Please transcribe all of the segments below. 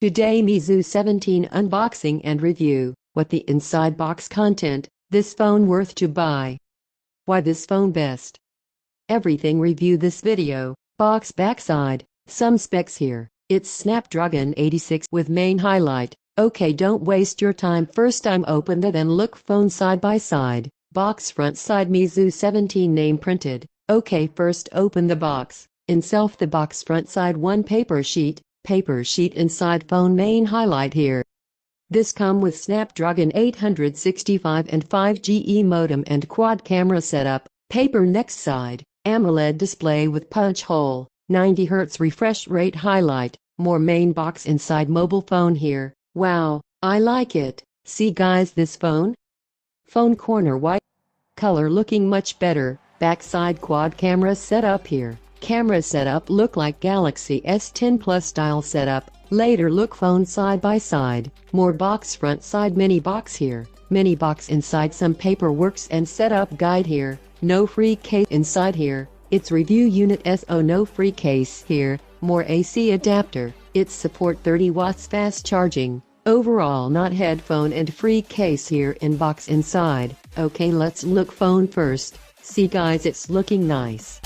Today Meizu 17 unboxing and review. What the inside box content, this phone worth to buy. Why this phone best. Everything review this video. Box backside, some specs here. It's Snapdragon 86 with main highlight. Okay, don't waste your time. First time open the then look phone side by side. Box front side Meizu 17 name printed. Okay, first open the box. In the box front side one paper sheet inside phone main highlight here. This come with Snapdragon 865 and 5G modem and quad camera setup. Paper next side, AMOLED display with punch hole, 90Hz refresh rate highlight. More main box inside mobile phone here. Wow, I like it. See guys, this phone corner white color looking much better. Backside quad camera setup here. Camera setup look like Galaxy S10 Plus style setup. Later look phone side by side. More box front side mini box here. Mini box inside some paperworks and setup guide here. No free case inside here. It's review unit SO no free case here. More AC adapter. It's support 30 watts fast charging. Overall not headphone and free case here in box inside. Okay, let's look phone first. See guys, it's looking nice.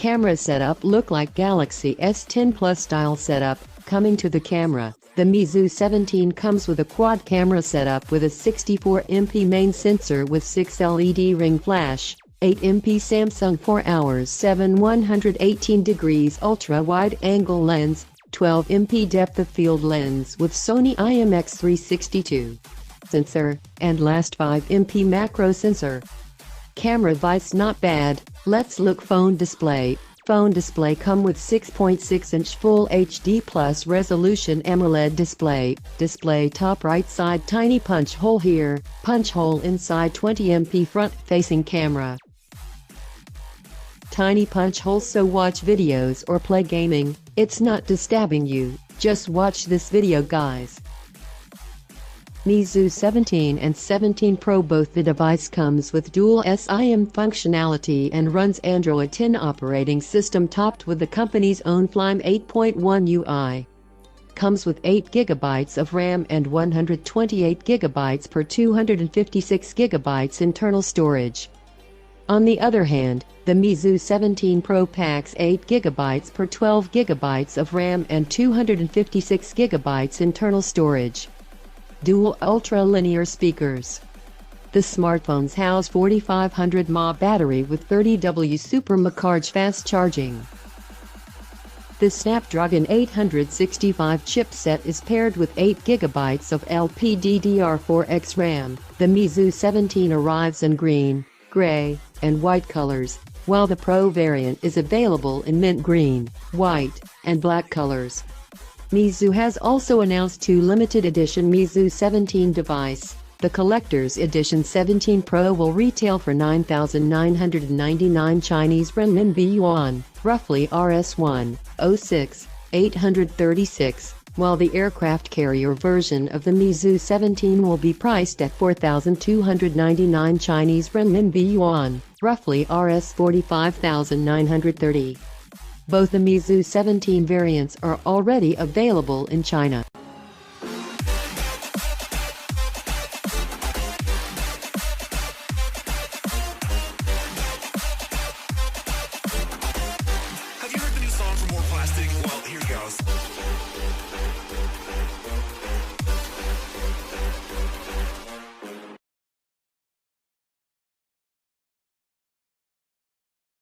Camera setup look like Galaxy S10 Plus style setup. Coming to the camera, the Meizu 17 comes with a quad camera setup with a 64MP main sensor with 6 LED ring flash, 8MP Samsung 4 7 118 degrees ultra wide angle lens, 12MP depth of field lens with Sony IMX362 sensor, and last 5MP macro sensor. Camera device not bad. Let's look phone display. Phone display come with 6.6-inch Full HD Plus resolution AMOLED display. Display top right side tiny punch hole here. Punch hole inside 20MP front facing camera. Tiny punch hole so watch videos or play gaming. It's not disturbing you. Just watch this video guys. Meizu 17 and 17 Pro both the device comes with dual SIM functionality and runs Android 10 operating system topped with the company's own Flame 8.1 UI. Comes with 8GB of RAM and 128GB per 256GB internal storage. On the other hand, the Meizu 17 Pro packs 8GB per 12GB of RAM and 256GB internal storage. Dual ultra-linear speakers. The smartphones house 4500 mAh battery with 30W super mAh fast charging. The Snapdragon 865 chipset is paired with 8GB of LPDDR4X RAM. The Meizu 17 arrives in green, gray, and white colors, while the Pro variant is available in mint green, white, and black colors. Meizu has also announced two limited edition Meizu 17 device. The collector's edition 17 Pro will retail for 9,999 Chinese renminbi yuan, roughly Rs1,06,836, while the aircraft carrier version of the Meizu 17 will be priced at 4,299 Chinese renminbi yuan, roughly Rs45,930. Both the Meizu 17 variants are already available in China. Have you heard the new song for more plastic? Well, here goes.